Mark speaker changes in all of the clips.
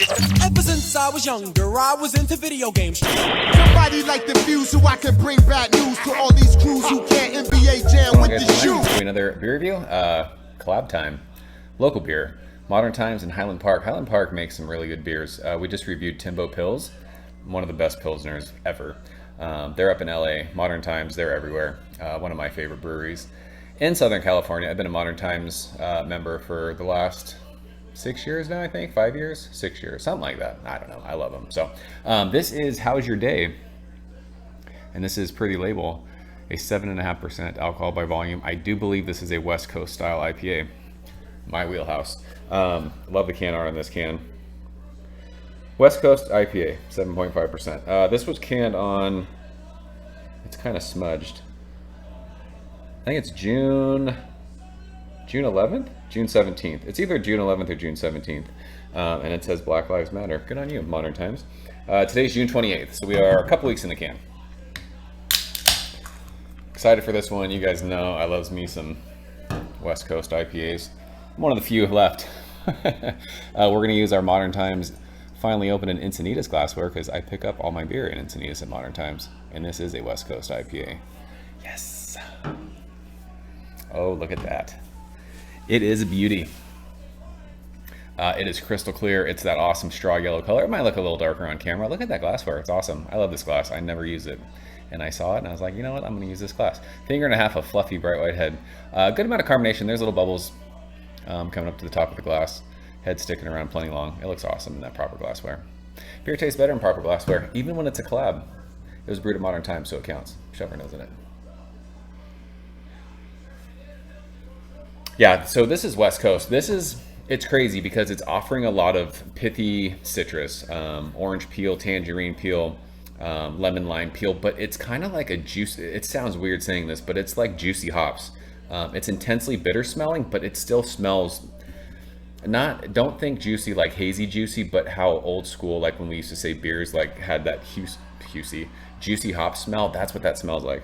Speaker 1: Ever since I was younger, I was into video games.
Speaker 2: Somebody like the Fuse so I can bring bad news to all these crews who can't NBA jam with the shoe.
Speaker 3: Another beer review, collab time, local beer, Modern Times in Highland Park. Highland Park makes some really good beers. We just reviewed Timbo Pils, one of the best Pilsners ever. They're up in LA. Modern Times, they're everywhere. One of my favorite breweries in Southern California. I've been a Modern Times member for the last 6 years now, I think. 5 years? 6 years, something like that. I don't know. I love them. So this is How's Your Day? And this is Pretty Label, a 7.5% alcohol by volume. I do believe this is a West Coast style IPA. My wheelhouse. Love the can art on this can. West Coast IPA, 7.5%. This was canned on, it's kind of smudged. I think it's June 11th? June 17th. It's either June 11th or June 17th. And it says Black Lives Matter. Good on you, Modern Times. Today's June 28th, so we are a couple weeks in the can. Excited for this one. You guys know I loves me some West Coast IPAs. I'm one of the few left. We're going to use our Modern Times finally open in Encinitas glassware because I pick up all my beer in Encinitas at Modern Times. And this is a West Coast IPA. Yes. Oh, look at that. It is a beauty. It is crystal clear. It's that awesome straw yellow color. It might look a little darker on camera. Look at that glassware. It's awesome. I love this glass. I never use it. And I saw it and I was like, you know what? I'm going to use this glass. Finger and a half of fluffy bright white head. Good amount of carbonation. There's little bubbles coming up to the top of the glass. Head sticking around plenty long. It looks awesome in that proper glassware. Beer tastes better in proper glassware, even when it's a collab. It was brewed at Modern Times, so it counts. Shove our nose in it. Yeah, so this is West Coast. It's crazy because it's offering a lot of pithy citrus, orange peel, tangerine peel, lemon lime peel, but it's kind of like a juice. It sounds weird saying this, but it's like juicy hops. It's intensely bitter smelling, but it still smells don't think juicy like hazy juicy, but how old school, like when we used to say beers like had that juicy hop smell. That's what that smells like.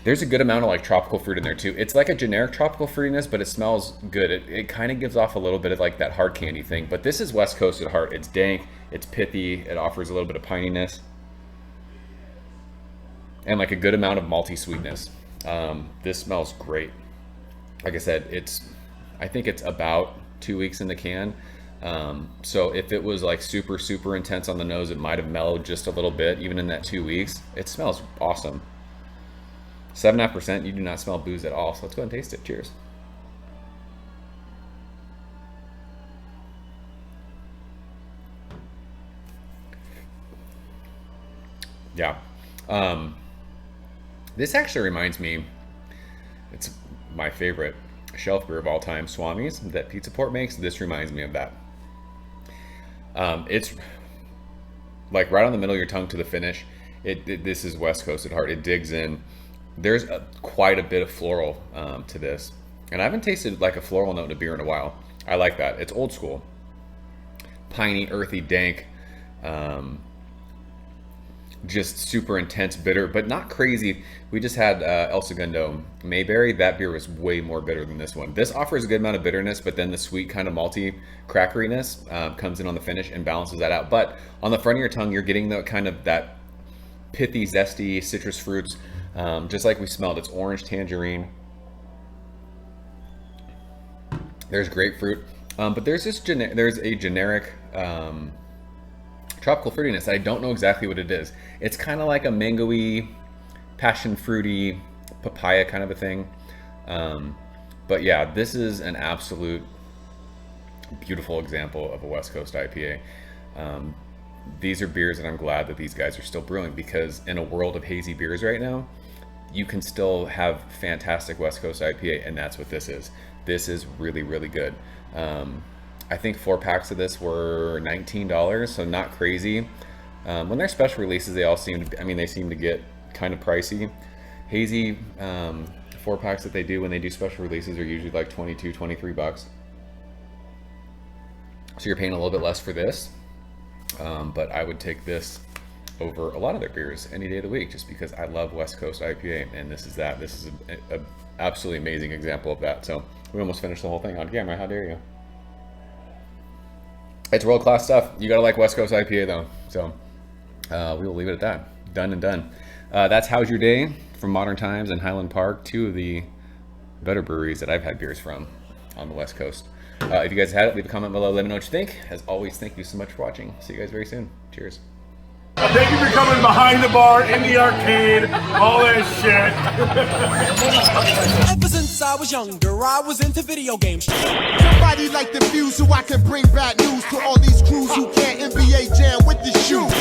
Speaker 3: There's a good amount of like tropical fruit in there too. It's like a generic tropical fruitiness, but it smells good. It kind of gives off a little bit of like that hard candy thing, but this is West Coast at heart. It's dank, it's pithy, it offers a little bit of pininess and like a good amount of malty sweetness. This smells great. Like I said, I think it's about 2 weeks in the can. So if it was like super, super intense on the nose, it might have mellowed just a little bit, even in that 2 weeks. It smells awesome. 7.5%, you do not smell booze at all. So let's go ahead and taste it. Cheers. Yeah. This actually reminds me, it's my favorite shelf beer of all time, Swami's, that Pizza Port makes. This reminds me of that. It's like right on the middle of your tongue to the finish. This is West Coast at heart. It digs in. There's quite a bit of floral to this, and I haven't tasted like a floral note in a beer in a while. I like that. It's old school, piney, earthy, dank, just super intense bitter, but not crazy. We just had El Segundo Mayberry. That beer was way more bitter than this one. This offers a good amount of bitterness, but then the sweet kind of malty crackeriness comes in on the finish and balances that out. But on the front of your tongue, you're getting the kind of that pithy, zesty citrus fruits, just like we smelled. It's orange, tangerine. There's grapefruit, but there's a generic tropical fruitiness. I don't know exactly what it is. It's kind of like a mango-y, passion fruity, papaya kind of a thing. But yeah, this is an absolute beautiful example of a West Coast IPA. These are beers that I'm glad that these guys are still brewing, because in a world of hazy beers right now, you can still have fantastic West Coast IPA, and that's what this is. This is really, really good. I think 4 packs of this were $19, so not crazy. When they're special releases, they all seem to get kind of pricey. Hazy 4 packs that they do when they do special releases are usually like 22, 23 bucks. So you're paying a little bit less for this, but I would take this over a lot of their beers any day of the week, just because I love West Coast IPA, and this is that. This is an absolutely amazing example of that. So we almost finished the whole thing on camera. How dare you? It's world-class stuff. You gotta like West Coast IPA though. So we will leave it at that. Done and done. That's How's Your Day from Modern Times and Highland Park, two of the better breweries that I've had beers from on the West Coast. If you guys had it, leave a comment below. Let me know what you think. As always, thank you so much for watching. See you guys very soon. Cheers.
Speaker 4: Thank you for coming behind the bar, in the arcade, all that shit.
Speaker 1: Ever since I was younger, I was into video games.
Speaker 2: Somebody like the Fuse so I can bring bad news to all these crews who can't NBA jam with the shoe.